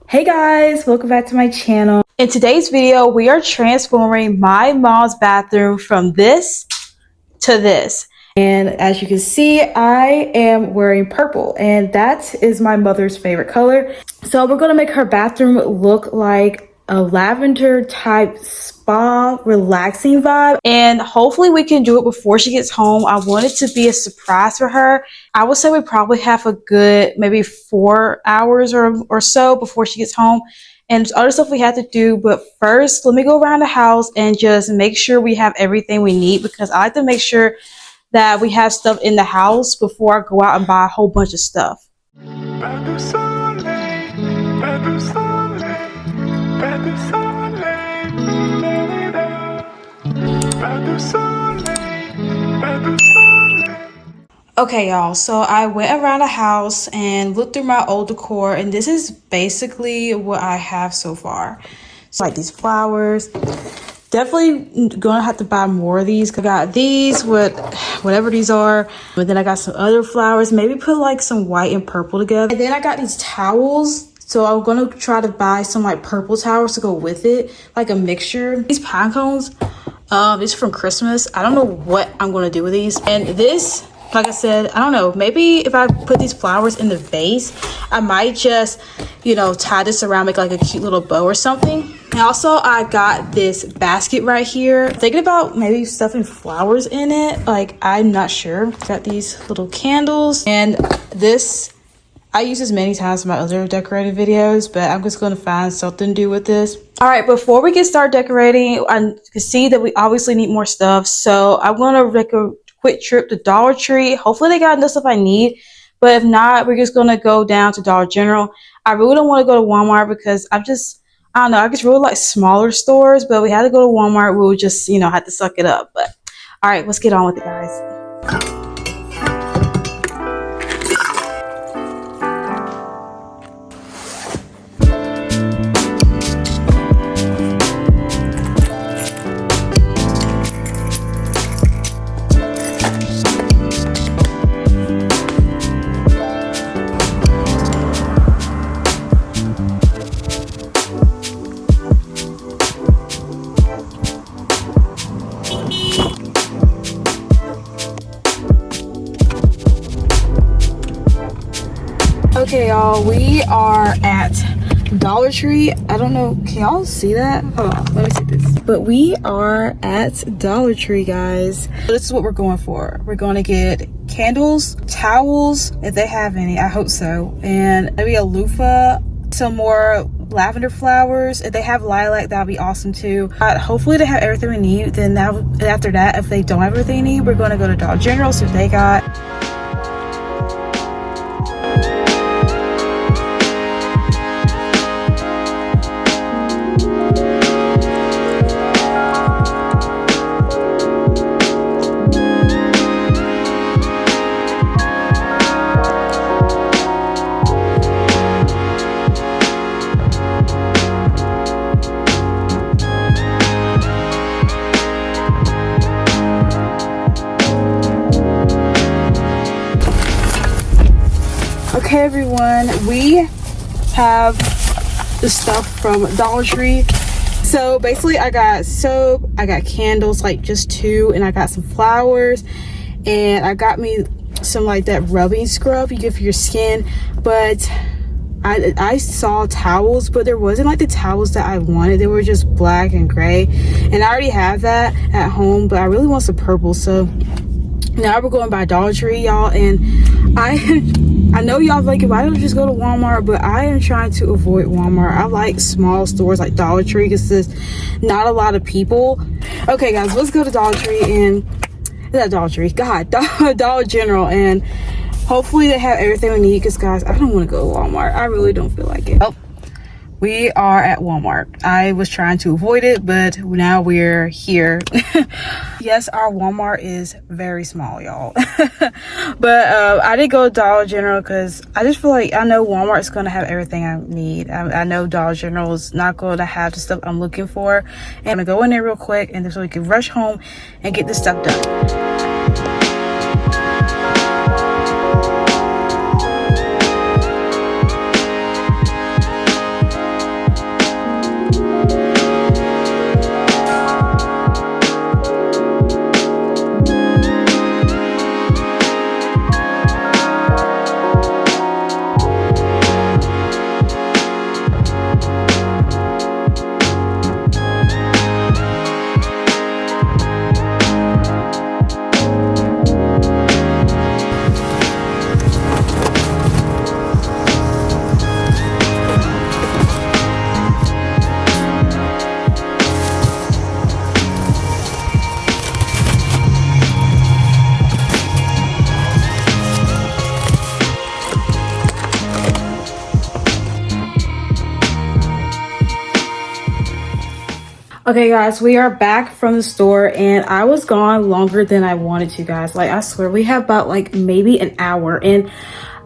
Hey guys, welcome back to my channel. In today's video, we are transforming my mom's bathroom from this to this. And as you can see, I am wearing purple and that is my mother's favorite color. So we're gonna make her bathroom look like a lavender type spa relaxing vibe. And hopefully we can do it before she gets home. I want it to be a surprise for her. I would say we probably have a good maybe 4 hours or so before she gets home. And there's other stuff we have to do, but first let me go around the house and just make sure we have everything we need, because I like to make sure that we have stuff in the house before I go out and buy a whole bunch of stuff. Okay, y'all, so I went around the house and looked through my old decor, and this is basically what I have so far. So like these flowers, definitely gonna have to buy more of these. I got these with whatever these are, but then I got some other flowers, maybe put like some white and purple together. And then I got these towels, so I'm gonna try to buy some like purple towels to go with it, like a mixture. These pine cones, these are from Christmas. I don't know what I'm gonna do with these. And this, like I said, I don't know, maybe if I put these flowers in the vase, I might just, you know, tie this around, make like a cute little bow or something. And also I got this basket right here, thinking about maybe stuffing flowers in it, like I'm not sure. Got these little candles, and this, I use this many times in my other decorating videos, but I'm just going to find something to do with this. All right, before we get started decorating, I can see that we obviously need more stuff, so I'm going to make a quick trip to Dollar Tree. Hopefully they got enough stuff I need, but if not, we're just going to go down to Dollar General. I really don't want to go to Walmart because I don't know, I just really like smaller stores, but we had to go to Walmart. We would just, you know, have to suck it up. But all right, let's get on with it, guys. Okay, y'all, we are at Dollar Tree. I don't know, can y'all see that? Hold on, let me see this. But we are at Dollar Tree, guys. This is what we're going for. We're going to get candles, towels, if they have any, I hope so, and maybe a loofah, some more lavender flowers. If they have lilac, that'll be awesome too. Hopefully they have everything we need. Then after that, if they don't have everything we need, we're going to go to Dollar General, see what they got. Okay, everyone, we have the stuff from Dollar Tree. So basically I got soap, I got candles, like just 2, and I got some flowers, and I got me some like that rubbing scrub you get for your skin. But I saw towels, but there wasn't like the towels that I wanted. They were just black and gray, and I already have that at home, but I really want some purple. So now we're going by Dollar Tree, y'all, and I know y'all like, why don't you just go to Walmart? But I am trying to avoid Walmart. I like small stores like Dollar Tree because there's not a lot of people. Okay, guys, let's go to Dollar Tree and not Dollar Tree, God, Dollar General, and hopefully they have everything we need. Because guys, I don't want to go to Walmart. I really don't feel like it. Oh, we are at Walmart. I was trying to avoid it, but now we're here. Yes, our Walmart is very small, y'all. But I did go to Dollar General because I just feel like I know Walmart is going to have everything I need. I know Dollar General is not going to have the stuff I'm looking for. And I'm going to go in there real quick and so we can rush home and get this stuff done. Okay, guys, we are back from the store, and I was gone longer than I wanted to, guys. Like, I swear, we have about like maybe an hour, and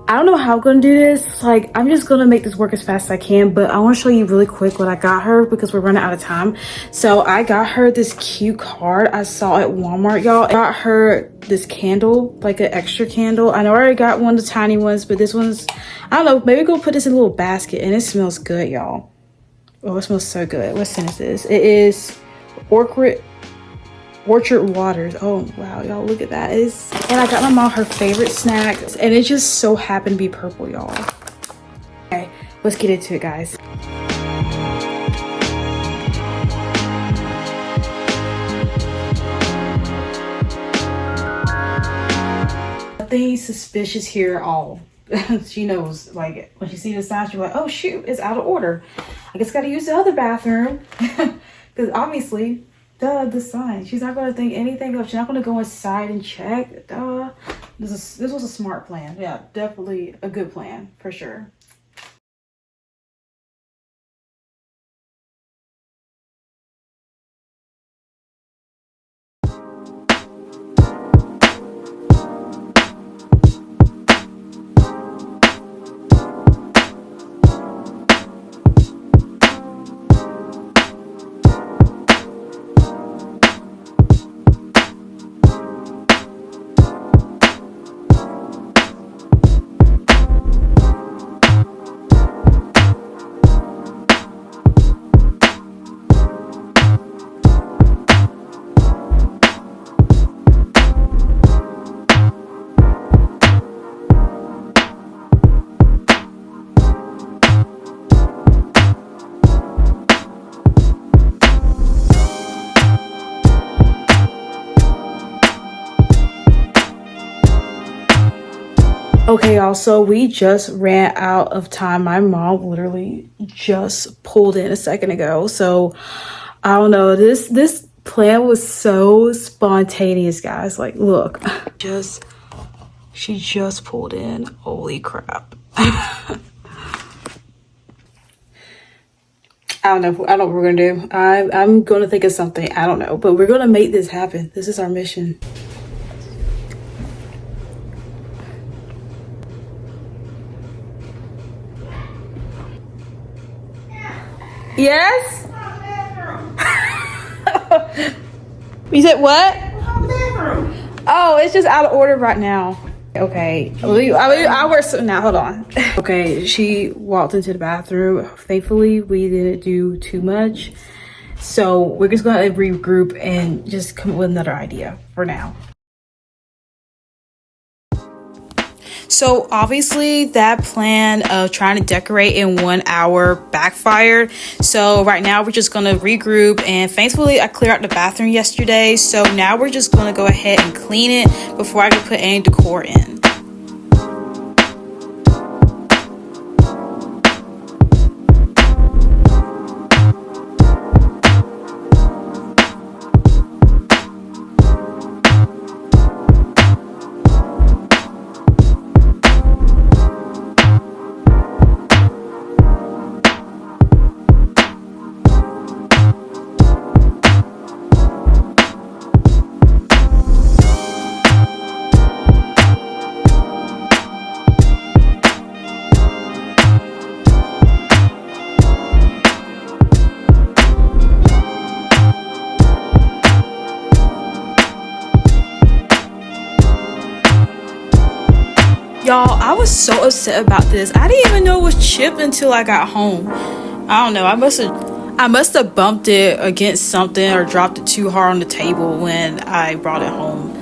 I don't know how I'm gonna do this. Like, I'm just gonna make this work as fast as I can, but I want to show you really quick what I got her because we're running out of time. So I got her this cute card I saw at Walmart, y'all. I got her this candle, like an extra candle. I know I already got one of the tiny ones, but this one's, I don't know, maybe go put this in a little basket, and it smells good, y'all. Oh, it smells so good. What scent is this? It is Orchard Waters. Oh, wow, y'all, look at that. And I got my mom her favorite snack, and it just so happened to be purple, y'all. Okay, let's get into it, guys. Nothing suspicious here at all. She knows, like, when she sees the sign, she's like, oh shoot, it's out of order. I guess gotta use the other bathroom. Because obviously, the sign. She's not gonna think anything of. She's not gonna go inside and check. This was a smart plan. Yeah, definitely a good plan for sure. Okay, y'all, so we just ran out of time. My mom literally just pulled in a second ago. So I don't know. This plan was so spontaneous, guys. Like, look, she just pulled in. Holy crap. I don't know. I don't know what we're gonna do. I'm gonna think of something. I don't know, but we're gonna make this happen. This is our mission. Yes? You said what? Oh, it's just out of order right now. Okay, I'll wear something now. Hold on. Okay, she walked into the bathroom. Thankfully, we didn't do too much. So we're just gonna regroup and just come up with another idea for now. So obviously that plan of trying to decorate in 1 hour backfired. So right now we're just gonna regroup, and thankfully I cleared out the bathroom yesterday. So now we're just gonna go ahead and clean it before I can put any decor in. Y'all, I was so upset about this. I didn't even know it was chipped until I got home. I don't know. I must have bumped it against something or dropped it too hard on the table when I brought it home.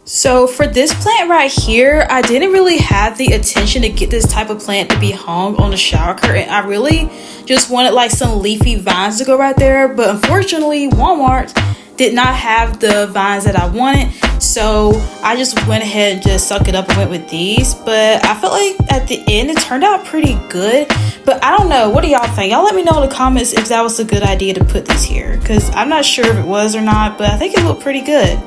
So for this plant right here, I didn't really have the attention to get this type of plant to be hung on the shower curtain. I really just wanted like some leafy vines to go right there, but unfortunately Walmart did not have the vines that I wanted. So I just went ahead and just sucked it up and went with these. But I felt like at the end it turned out pretty good. But I don't know. What do y'all think? Y'all let me know in the comments if that was a good idea to put these here. Because I'm not sure if it was or not. But I think it looked pretty good.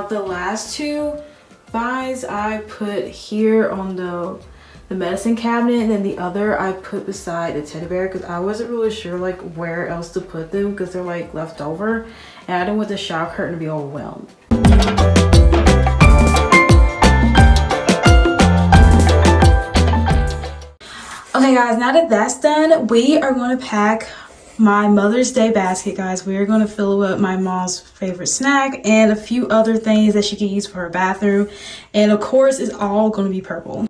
The last two vines I put here on the medicine cabinet, and then the other I put beside the teddy bear because I wasn't really sure like where else to put them because they're like left over, and I didn't want the shower curtain to be overwhelmed. Okay guys, now that that's done, we are going to pack my Mother's Day basket, guys. We are going to fill it with my mom's favorite snack and a few other things that she can use for her bathroom. And of course, it's all going to be purple.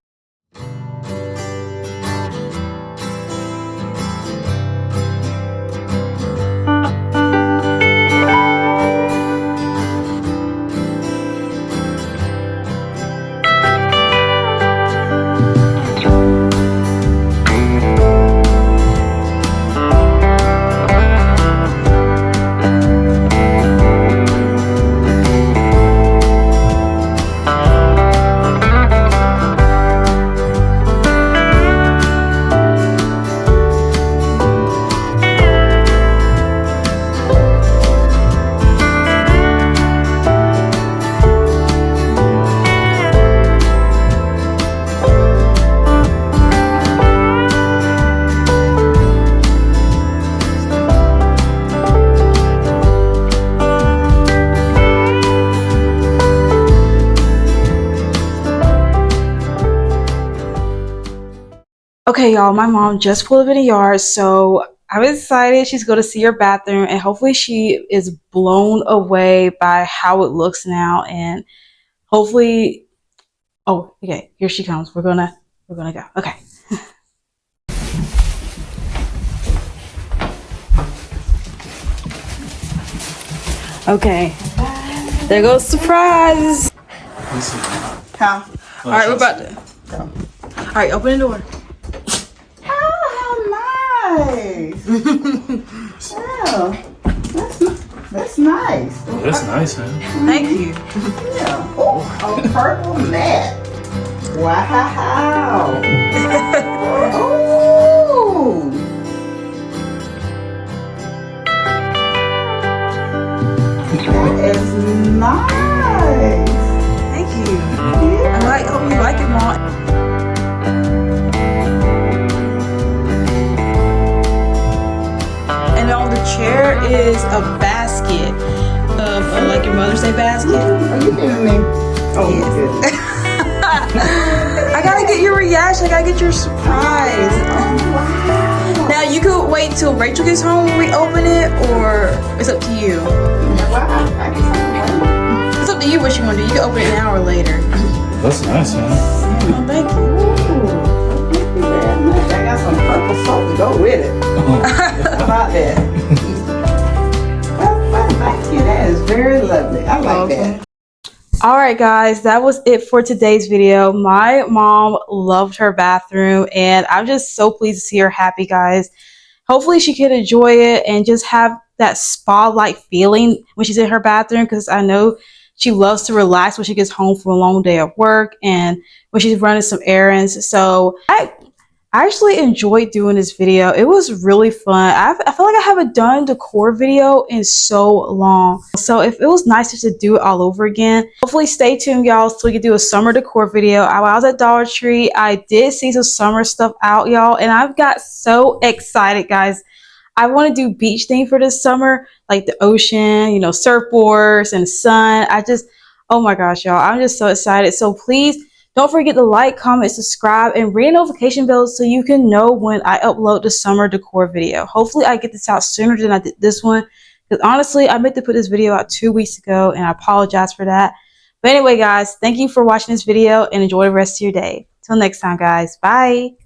Okay, y'all, my mom just pulled up in the yard, so I'm excited. She's going to see her bathroom, and hopefully she is blown away by how it looks now, and hopefully, oh, okay, here she comes. We're gonna go. Okay. Okay, there goes surprise. Huh? All right, we're about to go. All right, open the door. Nice. Yeah, that's nice. That's nice, man. Thank you. Yeah. Oh, a purple mat. Wow. Oh. That is nice. Thank you. Yeah. I hope you like it, Mom. And on the chair is a basket of like your Mother's Day basket. Are you kidding me? Oh, Yes. goodness. I gotta get your reaction. I gotta get your surprise. Oh, wow. Now you could wait till Rachel gets home when we open it, or it's up to you. Wow. I guess It's up to you what you want to do. You can open it an hour later. That's nice, man. Oh, thank you. Ooh, thank you very much. I got got some purple soap to go with it. How about that? Well, thank you. That is very lovely. I like that. All right, guys, that was it for today's video. My mom loved her bathroom, and I'm just so pleased to see her happy, guys. Hopefully she can enjoy it and just have that spa-like feeling when she's in her bathroom, because I know she loves to relax when she gets home from a long day of work and when she's running some errands. So I actually enjoyed doing this video. It was really fun. I feel like I haven't done decor video in so long. So if it was nice just to do it all over again. Hopefully stay tuned, y'all, so we can do a summer decor video. I was at Dollar Tree. I did see some summer stuff out, y'all, and I've got so excited, guys. I want to do beach theme for this summer, like the ocean, you know, surfboards and sun. Oh my gosh, y'all, I'm just so excited. So please, don't forget to like, comment, subscribe, and ring the notification bell so you can know when I upload the summer decor video. Hopefully I get this out sooner than I did this one, because honestly, I meant to put this video out 2 weeks ago, and I apologize for that. But anyway, guys, thank you for watching this video, and enjoy the rest of your day. Till next time, guys. Bye.